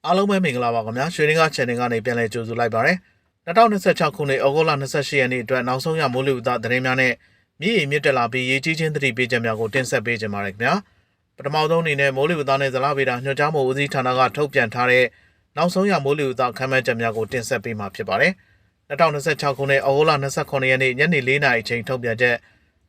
အားလုံးပဲမင်္ဂလာပါခင်ဗျာရွှေရင်းက channel ကနေပြန်လည်ကြိုဆိုလိုက်ပါရစေ2026ခုနှစ်ဩဂုတ်လ28ရက်နေ့အတွက်နောက်ဆုံးရမိုးလေဝသသတင်းများနဲ့မြစ်ရေမြစ်တက်လာပြီးရေကြီးခြင်းသတိပေးချက်များကိုတင်ဆက်ပေးကြပါရစေခင်ဗျာပထမဆုံးအနေနဲ့မိုးလေဝသနဲ့ဇလဗေဒညွှန်ကြားမှုဦးစီးဌာနကထုတ်ပြန်ထားတဲ့နောက်ဆုံးရမိုးလေဝသခန့်မှန်းချက်များကိုတင်ဆက်ပေးမှာဖြစ်ပါတယ်2026ခုနှစ်ဩဂုတ်လ29ရက်နေ့ညနေ4:00နာရီအချိန်ထုတ်ပြန်ချက်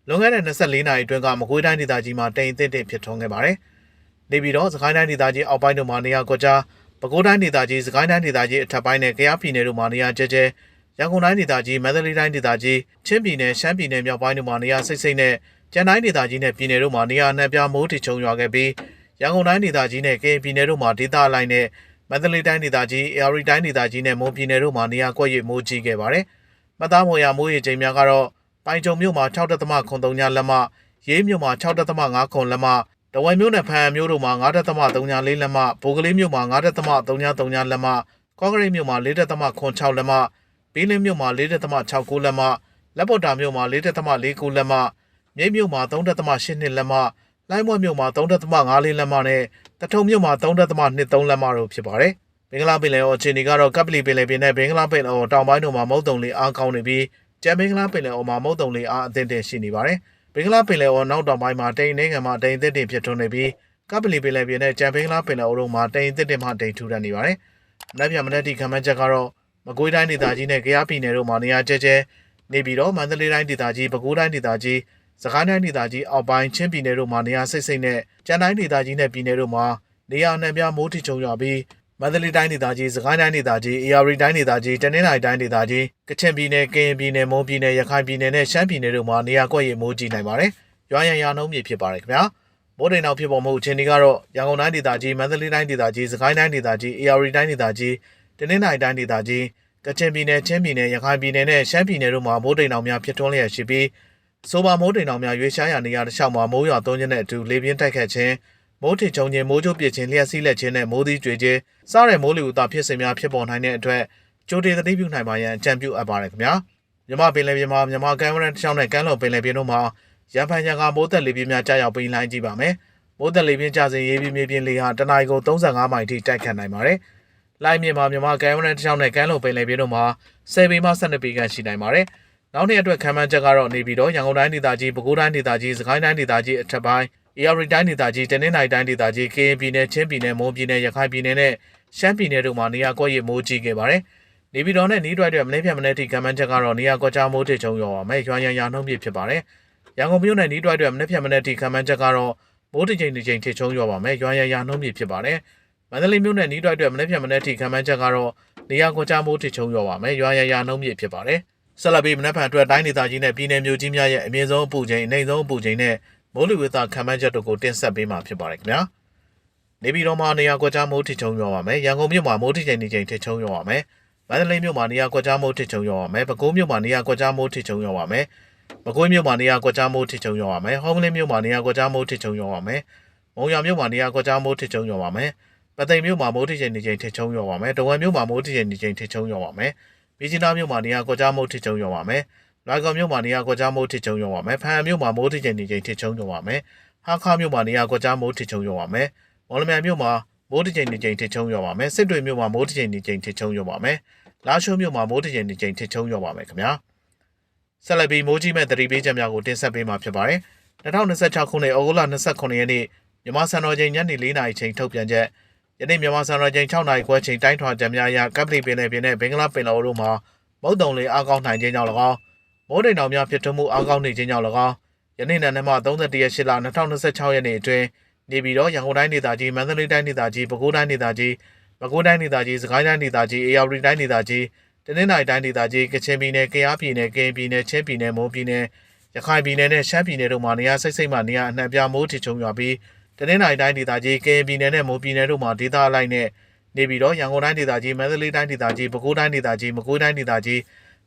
လွန်ခဲ့တဲ့24နာရီအတွင်းကမကွေးတိုင်းဒေသကြီးမှာတိမ်အထစ်ဖြစ်ထွန်းခဲ့ပါတယ်နေပြည်တော်စကိုင်းတိုင်းဒေသကြီးအောက်ပိုင်းတို့မှာနေရာကွက်ကြားပဲခူးတိုင်းဒေသကြီးစကိုင်းတိုင်းဒေသကြီးအထက်ပိုင်းနဲ့ကယားပြည်နယ်တို့မှာနေရာကျဲရန်ကုန်တိုင်းဒေသကြီးမန္တလေးတိုင်းဒေသကြီးချင်းပြည်နယ်ရှမ်းပြည်နယ်မြောက်ပိုင်းတို့မှာနေရာစိတ်နဲ့ကျန်တိုင်းဒေသကြီးနဲ့ပြည်နယ်တို့မှာနေရာအနှံ့ပြားမိုးထချုံရွာခဲ့ပြီးရန်ကုန်တိုင်းဒေသကြီးနဲ့ကရင်ပြည်နယ်တို့မှာဒေသအလိုက်နဲ့မန္တလေးတိုင်းဒေသကြီးအေရီတိုင်းဒေသကြီးနဲ့မွန်ပြည်နယ်တို့မှာနေရာကွက်ရမိုးကြီးခဲ့ပါတယ်။မှတ်သားမွေရမိုးရေချိန်များကတော့ပိုင်ကြုံမြို့မှာ 6.03 ညလက်မရေးမြို့မှာ 6.5 လက်မတဝိုင်မြို့နယ်ဖန်မြို့တို့မှာ 9.34 လက်မဘိုကလေးမြို့မှာ 9.33 လက်မကော့ကရိတ်မြို့မှာ 4.06 လက်မဘီးလင်းမြို့မှာ 4.69 လက်မလက်ပေါ်တာမြို့မှာ 4.49 လက်မမြိတ်မြို့မှာ 3.82 လက်မလိုင်းမွဲမြို့မှာ 3.54 လက်မနဲ့တထုံမြို့မှာ 3.23 လက်မတို့ဖြစ်ပါတယ်။ဘင်္ဂလားပင်လယ်အော်အခြေအနေကတော့ကပ်ပလီပင်လယ်ပြင်နဲ့ဘင်္ဂလားပင်လယ်အော်တောင်ပိုင်းတို့မှာမုတ်တုံလေအားကောင်းနေပြီးကျန်ဘင်္ဂလားပင်လယ်အော်မှာမုတ်တုံလေအားအသင့်တင်ရှိနေပါတယ်။ဘင်္ဂလားပင်လယ်အော်နောက်တောင်ပိုင်းမှာတိမ်နေငံမှာတိမ်အသင့်တင်ဖြစ်ထွန်းနေပြီးကပ်ပလီပင်လယ်ပြင်နဲ့ကျန်ဘင်္ဂလားပင်လယ်အော်တို့မှာတိမ်အသင့်တင်မှတိမ်ထူထပ်နေပါတယ်။မနက်ဖြန်မနက်ဒီခန့်မှန်းချက်ကတော့မကွေးတိုင်းဒေသကြီးနဲ့ကယားပြည်နယ်တို့မှာနေရာကျဲနေပြီးတော့မန္တလေးတိုင်းဒေသကြီးပဲခူးတိုင်းဒေသကြီးစကိုင်းတိုင်းဒေသကြီးအောက်ပိုင်းချင်းပြည်နယ်တို့မှာနေရာစိတ်နဲ့ကျန်တိုင်းဒေသကြီးနဲ့ပြည်နယ်တို့မှာနေရာအနှံ့ပြားမိုးထချုံရွာပြီးမန္တလေးတိုင်းဒေသကြီးစကိုင်းတိုင်းဒေသကြီးအေရီတိုင်းဒေသကြီးတနင်္သာရီတိုင်းဒေသကြီးကချင်ပြည်နယ်ကရင်ပြည်နယ်မွန်ပြည်နယ်ရခိုင်ပြည်နယ်နဲ့ရှမ်းပြည်နယ်တို့မှာနေရာကွက်ရမိုးကြီးနိုင်ပါတယ်။ရွာရန်ရာနှုန်းမြေဖြစ်ပါတယ်ခင်ဗျာ။မိုးတိမ်နောက်ဖြစ်ပေါ်မှုအခြေအနေကတော့ရန်ကုန်တိုင်းဒေသကြီးမန္တလေးတိုင်းဒေသကြီးစကိုင်းတိုင်းဒေသကြီးအေရီတိုင်းဒေသကြီးတနင်္သာရီတိုင်းဒေသကြီးကချင်ပြည်နယ်ချင်းပြည်နယ်ရခိုင်ပြည်နယ်နဲ့ရှမ်းပြည်နယ်တို့မှာမိုးတိမ်နောက်များဖြစ်ထွန်းလျက်ရှိပြီးဆိုပါမိုးတိမ်နောက်များရွေးရှားရာနေရာတစ်လျှောက်မှာမိုးရွာသွန်းခြင်းနဲ့အတူလေပြင်းတိုက်ခတ်ခြင်းမိုးထချုံခြင်းမိုးကြိုးပစ်ခြင်းလျှက်စီးလက်ခြင်းနဲ့မိုးသီးကြွေခြင်းစတဲ့မိုးလေဝသဖြစ်စဉ်များဖြစ်ပေါ်နိုင်တဲ့အတွက်ကြိုတင်သတိပြုနိုင်ပါရန်အကြံပြုအပ်ပါတယ်ခင်ဗျာမြန်မာပင်လယ်ပြင်မှာမြန်မာကမ်းရိုးတန်းတစ်လျှောက်နဲ့ကမ်းလွန်ပင်လယ်ပြင်တို့မှာရံဖန်ရံခါမိုးသက်လေပြင်းများကြာရောက်ပြီးလှိုင်းကြည့်ပါမယ်မိုးသက်လေပြင်းကျစဉ်ရေပြင်းမြေပြင်လေဟာတနအီကို35မိုင်ထိတိုက်ခတ်နိုင်ပါတယ်လှိုင်းမြင့်မှာမြန်မာကမ်းရိုးတန်းတစ်လျှောက်နဲ့ကမ်းလွန်ပင်လယ်ပြင်တို့မှာ10ပေမှ12ပေခန့်ရှိနိုင်ပါတယ်နောက်နေ့အတွက်ခံမှန်းချက်ကတော့နေပြီးတော့ရန်ကုန်တိုင်းဒေသကြီးပဲခူးတိုင်းဒေသကြီးစကိုင်းတိုင်းဒေသကြီးအထက်ပိုင်းအေရီတိုင်းဒေသကြီးတနင်္သာရီတိုင်းဒေသကြီးကရင်ပြည်နယ်ချင်းပြည်နယ်မွန်ပြည်နယ်ရခိုင်ပြည်နယ်နဲ့ရှမ်းပြည်နယ်တို့မှာနေရာကွက်ရမိုးကြီးခဲ့ပါတယ်။နေပြည်တော်နဲ့နီးတွဲတွေမနေ့ဖြန်မနေ့ထိခံမှန်းချက်ကတော့နေရာကွက်ကြားမိုးထချုံရွာပါမယ်။ရွာရန်ရာနှုန်းပြဖြစ်ပါတယ်။ရန်ကုန်မြို့နဲ့နီးတွဲတွေမနေ့ဖြန်မနေ့ထိခံမှန်းချက်ကတော့မိုးတစ်ချိန်ထချုံရွာပါမယ်။ရွာရန်ရာနှုန်းပြဖြစ်ပါတယ်။မန္တလေးမြို့နဲ့နီးတွဲတွေမနေ့ဖြန်မနေ့ထိခံမှန်းချက်ကတော့နေရာကွက်ကြားမိုးထချုံရွာပါမယ်။ရွာရန်ရာနှုန်းပြဖြစ်ပါတယ်။ဆက်လက်ပြီးမနေ့ဖြန်အတွက်တိုင်းဒေသကြီးနဲ့ပြည်နယ်မြို့ကြီးများရဲ့အမြင့်ဆုံးအပူချိန်အနိမ့်ဆုံးအပူချိန်နဲ့မိုးလေဝသခန့်မှန်းချက်တို့ကိုတင်ဆက်ပေးမှာဖြစ်ပါတယ်ခင်ဗျာနေပြည်တော်မှာနေရာကွက်ကြားမိုးထချုံရွာပါမယ်ရန်ကုန်မြို့မှာမိုးထချိန်ထချုံရွာပါမယ်မန္တလေးမြို့မှာနေရာကွက်ကြားမိုးထချုံရွာပါမယ်ပဲခူးမြို့မှာနေရာကွက်ကြားမိုးထချုံရွာပါမယ်မကွေးမြို့မှာနေရာကွက်ကြားမိုးထချုံရွာပါမယ်ဟောင်းမလင်းမြို့မှာနေရာကွက်ကြားမိုးထချုံရွာပါမယ်မုံရွာမြို့မှာနေရာကွက်ကြားမိုးထချုံရွာပါမယ်ပသိမ်မြို့မှာမိုးထချိန်ထချုံရွာပါမယ်တဝက်မြို့မှာမိုးထချိန်ထချုံရွာပါမယ်ပြည်ကြီးနားမြို့မှာနေရာကွက်ကြားမိုးထချုံရွာပါမယ်လွိုင်ကော်မြို့မှာနေရာကွက်ကြားမိုးထချုံရွာပါမယ်ဖန်မြို့မှာမိုးထချိန်ထချုံရွာပါမယ်ဟာခါမြို့မှာနေရာကွက်ကြားမိုးထချုံရွာပါမယ်မော်လမြိုင်မြို့မှာမိုးထချိန်ထချုံရွာပါမယ်စစ်တွေမြို့မှာမိုးထချိန်ထချုံရွာပါမယ်လာရှိုးမြို့မှာမိုးထချိန်ထချုံရွာပါမယ်ခင်ဗျာဆက်လက်ပြီးမိုးကြီးမဲ့သတိပေးချက်များကိုတင်ဆက်ပေးမှာဖြစ်ပါတယ်2026ခုနှစ်ဩဂုတ်လ29ရက်နေ့မြန်မာစံတော်ချိန်ညနေ4:00နာရီချိန်ထုတ်ပြန်ချက်ယနေ့မြန်မာစံတော်ချိန်6:00နာရီခွဲချိန်တိုင်းထွာချက်များအရကပ်ပလီပင်လယ်ပြင်နဲ့ဘင်္ဂလားပင်လယ်အော်တို့မှာမုတ်တုံလေအားကောင်းနိုင်ခြင်းကြောင့်၎င်းမိုးတိမ်တောင်များဖြစ်ထွန်းမှုအားကောင်းနေခြင်းကြောင့်၎င်းယနေ့နံနက်မှ31ရက်8လ2026ရက်နေ့အတွင်းနေပြည်တော်ရန်ကုန်တိုင်းဒေသကြီးမန္တလေးတိုင်းဒေသကြီးပဲခူးတိုင်းဒေသကြီးပဲခူးတိုင်းဒေသကြီးစကိုင်းတိုင်းဒေသကြီးအေရီတိုင်းဒေသကြီးတနင်္သာရီတိုင်းဒေသကြီးကချင်ပြည်နယ်ကယားပြည်နယ်ကရင်ပြည်နယ်ချင်းပြည်နယ်မွန်ပြည်နယ်ရခိုင်ပြည်နယ်နဲ့ရှမ်းပြည်နယ်တို့မှာနေရာစိတ်မှနေရာအနှံ့ပြားမိုးထချုံရွာပြီးတနင်္သာရီတိုင်းဒေသကြီးကရင်ပြည်နယ်နဲ့မွန်ပြည်နယ်တို့မှာဒေသအလိုက်နဲ့နေပြည်တော်ရန်ကုန်တိုင်းဒေသကြီးမန္တလေးတိုင်းဒေသကြီးပဲခူးတိုင်းဒေသကြီးမကွေးတိုင်းဒေသကြီး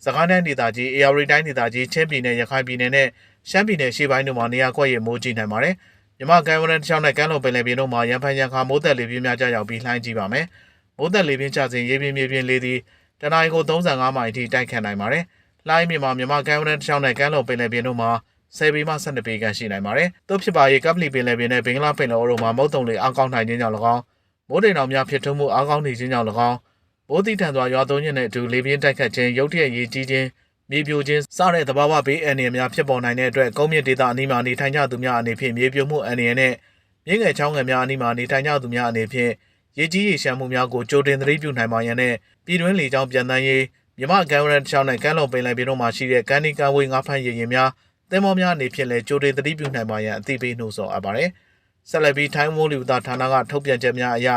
စကိုင်းတိုင်းဒေသကြီးအေရီတိုင်းဒေသကြီးချင်းပြည်နယ်ရခိုင်ပြည်နယ်နဲ့ရှမ်းပြည်နယ်ရှေ့ပိုင်းတို့မှာနေရာကွက်ရမိုးကြီးနိုင်ပါတယ်။မြမကမ်းရိုးတန်းတစ်လျှောက်နဲ့ကမ်းလွန်ပင်လယ်ပြင်တို့မှာရံဖန်ရံခါမိုးသက်လေပြင်းများကြာရောက်ပြီးလှိုင်းကြီးပါမယ်။မိုးသက်လေပြင်းကျစဉ်ရေပြင်းမြေပြင်လေသည်တနအီကို35မိုင်အထိတိုက်ခတ်နိုင်ပါတယ်။လှိုင်းမြင့်မှာမြမကမ်းရိုးတန်းတစ်လျှောက်နဲ့ကမ်းလွန်ပင်လယ်ပြင်တို့မှာ10ပေမှ12ပေခန့်ရှိနိုင်ပါတယ်။သို့ဖြစ်ပါ၍ကပ်ပလီပင်လယ်ပြင်နဲ့ဘင်္ဂလားပင်လယ်အော်တို့မှာမုတ်တုံလေအားကောင်းနိုင်ခြင်းကြောင့်၎င်းမ မိုးတိမ်တော်များဖြစ်ထွန်းမှုအားကောင်းနေခြင်းကြောင့်၎င်းမိုးတိထန်စွာရွာသွန်းခြင်းနဲ့အတူလေပြင်းတိုက်ခတ်ခြင်းရုတ်တရက်ရေကြီးခြင်းမြေပြိုခြင်းစတဲ့သဘာဝဘေးအန္တရာယ်များဖြစ်ပေါ်နိုင်တဲ့အတွက်ကုန်းမြင့်ဒေသအနီးမှာနေထိုင်ကြသူများအနေဖြင့်မြေပြိုမှုအန္တရာယ်နဲ့မြင့်ငယ်ချောင်းငယ်များအနီးမှာနေထိုင်ကြသူများအနေဖြင့်ရေကြီးရေရှမ်းမှုများကိုကြိုတင်သတိပြုနိုင်ပါရန်နဲ့ပြည်တွင်းလေကြောင်းပြန်တန်းရေးမြမကမ်းရန်ချောင်းနဲ့ကမ်းလွန်ပင်လယ်ပြင်တို့မှာရှိတဲ့ကမ်းနီးကမ်းဝေးငါးဖမ်းရေရင်များသင်္ဘောများအနေဖြင့်လည်းကြိုတင်သတိပြုနိုင်ပါရန်အသိပေးနှိုးဆော်အပ်ပါတယ်။ဆက်လက်ပြီးထိုင်းမိုးလေဝသဌာနကထုတ်ပြန်ချက်များအရ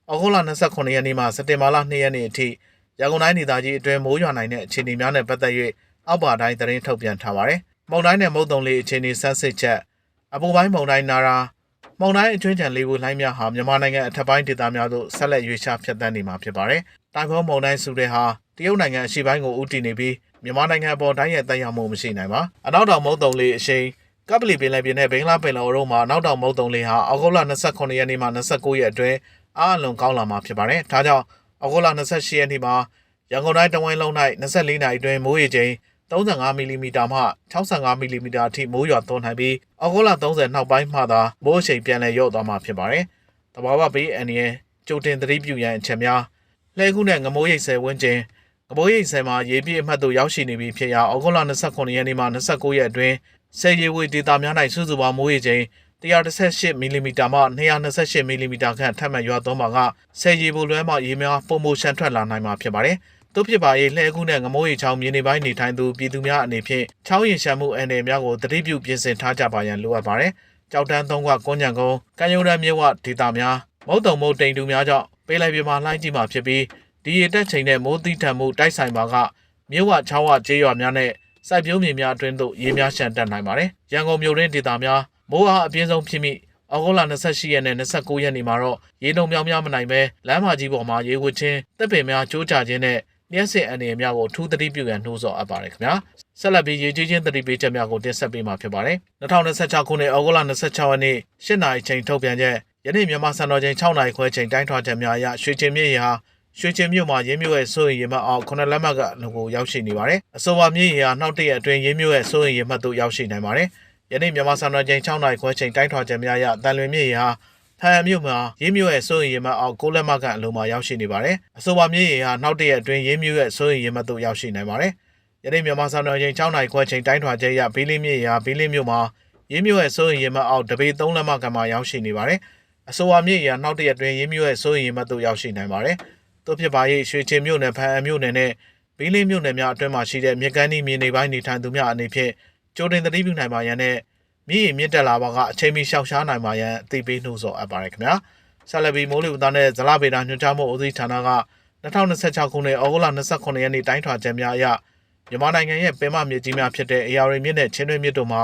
ဩဂုတ်လ29ရက်နေ့မှစက်တင်ဘာလ2ရက်နေ့အထိရန်ကုန်တိုင်းဒေသကြီးအတွင်းမိုးရွာနိုင်တဲ့အခြေအနေများနဲ့ပတ်သက်၍အောက်ပါတိုင်းသတင်းထုတ်ပြန်ထားပါတယ်။မုန်တိုင်းနဲ့မုတ်တုံလေးအခြေအနေစမ်းစစ်ချက်အပူပိုင်းမုန်တိုင်းနာရာမုန်တိုင်းအတွင်းချံလေးကိုလှိုင်းများဟာမြန်မာနိုင်ငံအထက်ပိုင်းဒေသများသို့ဆက်လက်ရွေ့ချဖြတ်သန်းနေမှာဖြစ်ပါတယ်။တိုင်ဖွန်းမုန်တိုင်းစုတဲ့ဟာတရုတ်နိုင်ငံအရှေ့ပိုင်းကိုဦးတည်နေပြီးမြန်မာနိုင်ငံအပေါ်တိုင်းရဲ့သက်ရောက်မှုမရှိနိုင်ပါ။အနောက်တောင်မုတ်တုံလေးအရှိန်ကပလီပင်လယ်ပြင်နဲ့ဘင်္ဂလားပင်လယ်အော်တို့မှာနောက်တောင်မုတ်တုံလေးဟာဩဂုတ်လ29ရက်နေ့မှ29ရက်အတွင်းအားအလွန်ကောင်းလာမှာဖြစ်ပါတယ်။ဒါကြောင့်ဩဂုတ်လ28ရက်နေ့မှာရန်ကုန်တိုင်းတဝင်းလုံး၌24နာရီအတွင်းမိုးရေချိန်35မီလီမီတာမှ65မီလီမီတာအထိမိုးရွာသွန်းနိုင်ပြီးဩဂုတ်လ30နောက်ပိုင်းမှသာမိုးအရှိန်ပြန်လည်လျော့သွားမှာဖြစ်ပါတယ်။သဘာဝဘေးအန္တရာယ်ကြိုတင်သတိပြုရန်အချက်များလှဲကူးနဲ့ငမိုးရိပ်ဆယ်ဝန်းကျင်ငမိုးရိပ်ဆယ်မှာရေပြည့်အမှတ်သို့ရောက်ရှိနေပြီဖြစ်ရာဩဂုတ်လ29ရက်နေ့မှ29ရက်အတွင်းဆယ်ရေဝေဒေတာများ၌စုစုပေါင်းမိုးရေချိန်118မီလီမီတာမှ228မီလီမီတာခန့်ထပ်မံရွာသွန်းပါကဆယ်ရေပိုလွှဲမှရေများပုံမရှန်ထွက်လာနိုင်မှာဖြစ်ပါတယ်။သို့ဖြစ်ပါ၏လှဲကူးနဲ့ငမိုးရိပ်ချောင်းမြေနေပိုင်းနေထိုင်သူပြည်သူများအနေဖြင့်ချောင်းရင်ရှမ်းမှုအန္တရာယ်များကိုသတိပြုပြင်ဆင်ထားကြပါရန်လိုအပ်ပါတယ်။ကြောက်တန်းသုံးခွကွန်းညံကုန်းကံယုံရမြေဝဒေတာများမုတ်တုံမုတ်တိမ်တူများကြောင့်ပေလိုက်ပြမှာလှိုင်းကြီးမှာဖြစ်ပြီးဒီရတက်ချိန်နဲ့မိုးသီးထန်မှုတိုက်ဆိုင်ပါကမြေဝချောင်းဝကျေးရွာများနဲ့စိုက်ပျိုးမြေများအတွင်းသို့ရေများရှန်တက်နိုင်ပါတယ်။ရန်ကုန်မြို့တွင်းဒေသများမိုးအားအပြင်းဆုံးဖြစ်မိဩဂုတ်လ28ရက်နဲ့29ရက်နေ့မှာတော့ရေလုံမြောင်များမနိုင်ပဲလမ်းမကြီးပေါ်မှာရေဝတ်ခြင်းတပ်ပင်များကျိုးကျခြင်းနဲ့လျှက်စစ်အန္တရာယ်များကိုထူးသတိပြုရန်နှိုးဆော်အပ်ပါတယ်ခင်ဗျာ။ဆက်လက်ပြီးရေကြီးခြင်းသတိပေးချက်များကိုတင်ဆက်ပေးမှာဖြစ်ပါတယ်။2026ခုနှစ်ဩဂုတ်လ26ရက်နေ့8နာရီချိန်ထုတ်ပြန်ချက်ယနေ့မြန်မာစံတော်ချိန်6နာရီခွဲချိန်တိုင်းထွာချက်များအရရွှေကျင်မြစ်ရေဟာရွှေကျင်မြို့မှာရင်းမြို့ရဲ့စိုးရိမ်ရေမှတ်အောင်9လက်မှတ်ကလူကိုရောက်ရှိနေပါတယ်။အဆိုပါမြစ်ရေဟာနောက်တရက်အတွင်းရင်းမြို့ရဲ့စိုးရိမ်ရေမှတ်သို့ရောက်ရှိနိုင်ပါတယ်။ယနေ့မြန်မာစံတော်ချိန်6နာရီခွဲချိန်တိုင်းထွာချက်များအရတန်လွင်မြစ်ရေဟာဖန်မြို့မှာရင်းမြို့ရဲ့စိုးရိမ်ရေမှတ်အောင်9လက်မှတ်ကအလုံးမှာရောက်ရှိနေပါတယ်။အဆိုပါမြစ်ရေဟာနောက်တရက်အတွင်းရင်းမြို့ရဲ့စိုးရိမ်ရေမှတ်သို့ရောက်ရှိနိုင်ပါတယ်။ယနေ့မြန်မာစံတော်ချိန်6နာရီခွဲချိန်တိုင်းထွာချက်အရဘီလင်းမြစ်ရေဟာဘီလင်းမြို့မှာရင်းမြို့ရဲ့စိုးရိမ်ရေမှတ်အောင်တပေ3လက်မှတ်ကမှရောက်ရှိနေပါတယ်။အဆိုပါမြစ်ရေဟာနောက်တရက်အတွင်းရင်းမြို့ရဲ့စိုးရိမ်ရေမှတ်သို့ရောက်ရှိနိုင်ပါတယ်။တို့ဖြစ်ပါ၏ရွှေချင်မြို့နယ်ဖန်မြို့နယ်နဲ့ဘီလင်းမြို့နယ်များအတွင်းမှာရှိတဲ့မြစ်ကမ်းမြေနေပိုင်းနေထိုင်သူများအနေဖြင့်ကြိုတင်သတိပြုနိုင်ပါရန်နဲ့မြစ်ရေမြင့်တက်လာပါကအချိန်မီရှောင်ရှားနိုင်ပါရန်အသိပေးနှိုးဆော်အပ်ပါတယ်ခင်ဗျာဆက်လက်ပြီးမိုးလေဝသနဲ့ဇလဗေဒညွှန်ကြားမှုဦးစီးဌာနက2026ခုနှစ်ဩဂုတ်လ29ရက်နေ့တိုင်းထွာချက်များအရမြန်မာနိုင်ငံရဲ့ပင်မမြစ်ကြီးများဖြစ်တဲ့အေရဝတီမြစ်နဲ့ချင်းတွင်းမြစ်တို့မှာ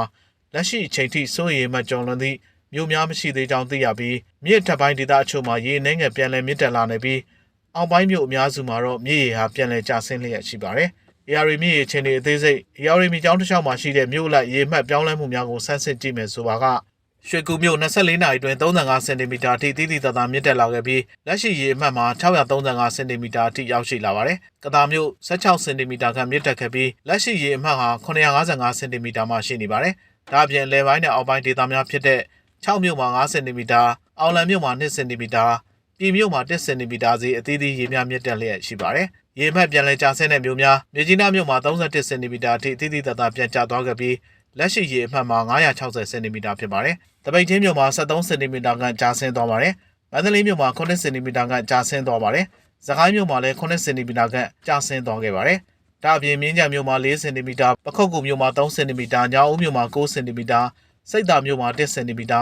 လက်ရှိအချိန်ထိစိုးရိမ်မှကြော်လွန်သည့်မြို့များမရှိသေးကြောင်းသိရပြီးမြစ်ထပ်ပိုင်းဒေသအချို့မှာရေနှဲငယ်ပြန်လည်မြင့်တက်လာနေပြီးအောက်ပိုင်းမြို့အများစုမှာတော့မြစ်ရေဟာပြန်လည်ကျဆင်းလျက်ရှိပါတယ်။ AR မြစ်ရေချင်းတွေအသေးစိတ် AR မြစ်ကြောင်းတစ်လျှောက်မှာရှိတဲ့မြို့လိုက်ရေမှတ်ပြောင်းလဲမှုများကိုဆန်းစစ်ကြည့်မယ်ဆိုပါကရွှေကူမြို့24နာရီတွင်35စင်တီမီတာအထိတိတိတသာမြင့်တက်လာခဲ့ပြီးလက်ရှိရေအမှတ်မှာ635စင်တီမီတာအထိရောက်ရှိလာပါတယ်။ကသာမြို့16စင်တီမီတာခန့်မြင့်တက်ခဲ့ပြီးလက်ရှိရေအမှတ်ဟာ955စင်တီမီတာမှရှိနေပါတယ်။ဒါအပြင်လယ်ပိုင်းနဲ့အောက်ပိုင်းဒေသများဖြစ်တဲ့6မြို့မှာ9စင်တီမီတာအောင်လံမြို့မှာ2စင်တီမီတာပြည်မြို့မှာ1စင်တီမီတာစီအသီးသီးရေများမြင့်တက်လျက်ရှိပါတယ်။ရေမှတ်ပြန်လည်ကျဆင်းတဲ့မြို့များမြေကြီးနားမြို့မှာ31စင်တီမီတာအထိတိတိတသာပြန်ကျသွားခဲ့ပြီးလက်ရှိရေအမှတ်မှာ960စင်တီမီတာဖြစ်ပါတယ်။တပိတ်ချင်းမြို့မှာ73စင်တီမီတာခန့်ကျဆင်းသွားပါတယ်။မန္တလေးမြို့မှာ9စင်တီမီတာခန့်ကျဆင်းသွားပါတယ်။စကိုင်းမြို့မှာလည်း9စင်တီမီတာခန့်ကျဆင်းသွားခဲ့ပါတယ်။ဒါအပြင်မြင်းကြံမြို့မှာ4စင်တီမီတာပခုတ်ကူမြို့မှာ3စင်တီမီတာညောင်ဦးမြို့မှာ9စင်တီမီတာစိတ်သာမြို့မှာ1စင်တီမီတ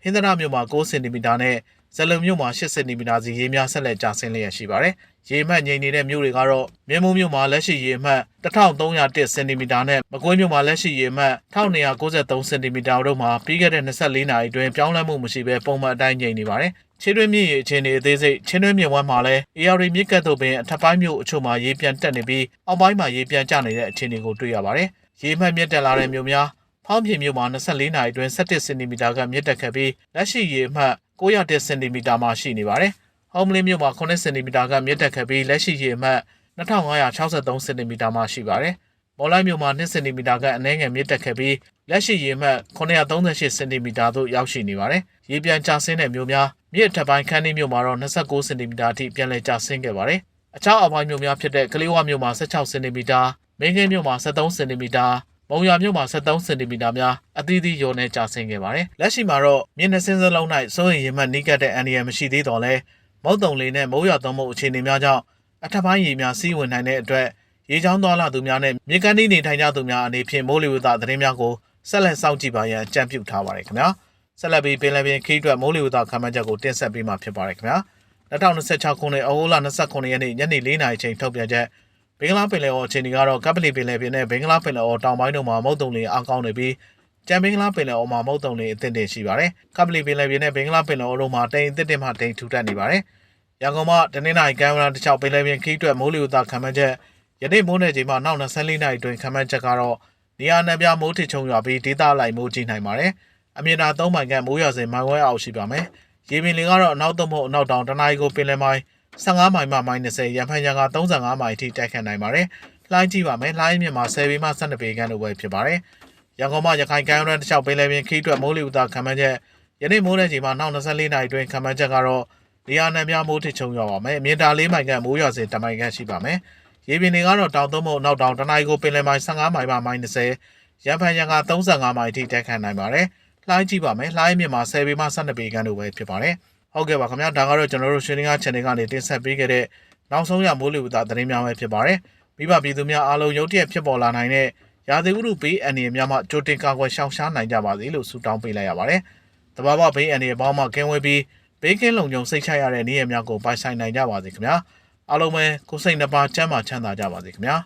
ာဟင်္သာတမြို့မှာ9စင်တီမီတာနဲ့ဇလုံမြို့မှာ8စင်တီမီတာစီရေများဆက်လက်ကျဆင်းလျက်ရှိပါတယ်။ရေမှတ်ငြိမ်နေတဲ့မြို့တွေကတော့မြင်းမုံမြို့မှာလက်ရှိရေမှတ်1301စင်တီမီတာနဲ့မကွေးမြို့မှာလက်ရှိရေမှတ်1293စင်တီမီတာတို့မှာပြီးခဲ့တဲ့24နာရီအတွင်းပြောင်းလဲမှုမရှိဘဲပုံမှန်အတိုင်းငြိမ်နေပါတယ်။ချင်းတွင်းမြစ်ရေအခြေအနေအသေးစိတ်ချင်းတွင်းမြစ်ဝမ်းမှာလည်း AR မြစ်ကတ်တို့ပင်အထက်ပိုင်းမြို့အချို့မှာရေပြန်တက်နေပြီးအောက်ပိုင်းမှာရေပြန်ကျနေတဲ့အခြေအနေကိုတွေ့ရပါတယ်။ရေမှတ်မြင့်တက်လာတဲ့မြို့များဖောင်းပြင်မြို့မှာ24နာရီအတွင်း17စင်တီမီတာကမြင့်တက်ခဲ့ပြီးလက်ရှိရေမှတ်900စင်တီမီတာမှရှိနေပါတယ်။ဟောမလင်းမြို့မှာ9စင်တီမီတာကမြင့်တက်ခဲ့ပြီးလက်ရှိရေမှတ်2563စင်တီမီတာမှရှိပါတယ်။မော်လိုက်မြို့မှာ2စင်တီမီတာကအနည်းငယ်မြင့်တက်ခဲ့ပြီးလက်ရှိရေမှတ်938စင်တီမီတာသို့ရောက်ရှိနေပါတယ်။ရေပြန်ကျဆင်းတဲ့မြို့များ မြစ်ထပ်ပိုင်းခန်းနီးမြို့မှာတော့29စင်တီမီတာအထိပြန်လည်ကျဆင်းခဲ့ပါတယ်။အခြားအောက်ပိုင်းမြို့များဖြစ်တဲ့ကလေးဝမြို့မှာ16စင်တီမီတာမင်းကင်းမြို့မှာ13စင်တီမီတာမုံရွာမြို့မှာ13စင်တီမီတာများအသီးသီးလျော်နေကျဆင်းခဲ့ပါတယ်။လက်ရှိမှာတော့မြစ်နှစ်စင်းစလုံး၌စိုးရိမ်ရေမှတ်နီးကပ်တဲ့အန္တရာယ်မရှိသေးတော့လဲမုတ်တုံလေးနဲ့မိုးရွာသွန်းမှုအခြေအနေများကြောင့်အထက်ပိုင်းရေများစီးဝင်နိုင်တဲ့အတွက်ရေချောင်းသွားလာသူများနဲ့မြေကမ်းနီးနေထိုင်ကြသူများအနေဖြင့်မိုးလေဝသသတင်းများကိုဆက်လက်စောင့်ကြည့်ပါရန်အကြံပြုထားပါတယ်ခင်ဗျာဆက်လက်ပြီးပင်လယ်ပြင်ခီးအတွက်မိုးလေဝသခန့်မှန်းချက်ကိုတင်ဆက်ပေးမှာဖြစ်ပါတယ်ခင်ဗျာ2026ခုနှစ်ဩဂုတ်လ29ရက်နေ့ညနေ4:00နာရီချိန်ထုတ်ပြန်ချက်ဘင်္ဂလားပင်လယ်အော်အခြေအနေကတော့ကပ္ပလီပင်လယ်ပြင်နဲ့ဘင်္ဂလားပင်လယ်အော်တောင်ပိုင်းတို့မှာမုတ်တုံလေအကောင်းနေပြီးကြံဘင်္ဂလားပင်လယ်အော်မှာမုတ်တုံလေအသင့်တင်ရှိပါတယ်ကပ္ပလီပင်လယ်ပြင်နဲ့ဘင်္ဂလားပင်လယ်အော်တို့မှာတိမ်အသင့်တင်မှတိမ်ထူထပ်နေပါတယ်ရန်ကုန်မှာတနင်္လာရီကမ်းရိုးတန်းတစ်လျှောက်ပင်လယ်ပြင်ခီးအတွက်မိုးလေဝသခန့်မှန်းချက်ယနေ့မိုးနယ်ချိန်မှာနောက်24နာရီတွင်ခန့်မှန်းချက်ကတော့နေရာနှံပြမိုးထစ်ချုံရွာပြီးဒေသလိုက်မိုးကြီးနိုင်ပါတယ်အမြင့်တာ3မိုင်ခန့်မိုးရွာစဉ်မိုင်ဝဲအောက်ရှိပါမယ်ရေပြင်လေကတော့အနောက်သို့မဟုတ်အနောက်တောင်တနအီကိုပင်လယ်မိုင်15မိုင်မှမိုင်20ရန်ဖန်ရန်က35မိုင်အထိတိုက်ခတ်နိုင်ပါတယ်လှိုင်းကြည့်ပါမယ်လှိုင်းမြင့်မှာ10ပေမှ12ပေခန့်လိုပဲဖြစ်ပါတယ်ရန်ကုန်မှာရခိုင်ကမ်းရိုးတန်းတစ်လျှောက်ပင်လယ်ပြင်ခီးအတွက်မိုးလေဝသခန့်မှန်းချက်ယနေ့မိုးနယ်ချိန်မှာနောက်24နာရီတွင်ခန့်မှန်းချက်ကတော့နေရာနှံပြမိုးထစ်ချုံရွာပါမယ်အမြင့်တာ4မိုင်ခန့်မိုးရွာစဉ်10မိုင်ခန့်ရှိပါမယ်ရေပြင်တွေကတော့တောင်သုံးဖို့နောက်တောင်တနအီကိုပင်လယ်မိုင်15မိုင်မှမိုင်20ရန်ဖန်ရန်က35မိုင်အထိတိုက်ခတ်နိုင်ပါတယ်လှိုင်းကြည့်ပါမယ်လှိုင်းမြင့်မှာ10ပေမှ12ပေခန့်လိုပဲဖြစ်ပါတယ်ဟုတ်ကဲ့ပါခင်ဗျာဒါကတော့ကျွန်တော်တို့ရွှေလင်းကား channel ကနေတင်ဆက်ပေးခဲ့တဲ့နောက်ဆုံးရမိုးလေဝသသတင်းများပဲဖြစ်ပါတယ်မိဘပြည်သူများအားလုံးရုတ်တရက်ဖြစ်ပေါ်လာနိုင်တဲ့ရာသီဥတုဘေးအန္တရာယ်များမှကြိုတင်ကာကွယ်ရှောင်ရှားနိုင်ကြပါစေလို့ဆုတောင်းပေးလိုက်ရပါတယ်တဘာဝဘေးအန္တရာယ်ပေါင်းမှကင်းဝေးပြီးဘေးကင်းလုံခြုံစိတ်ချရတဲ့နေရာများကိုပိုင်ဆိုင်နိုင်ကြပါစေခင်ဗျာအားလုံးပဲကိုယ်စိတ်နှပါချမ်းသာကြပါစေခင်ဗျာ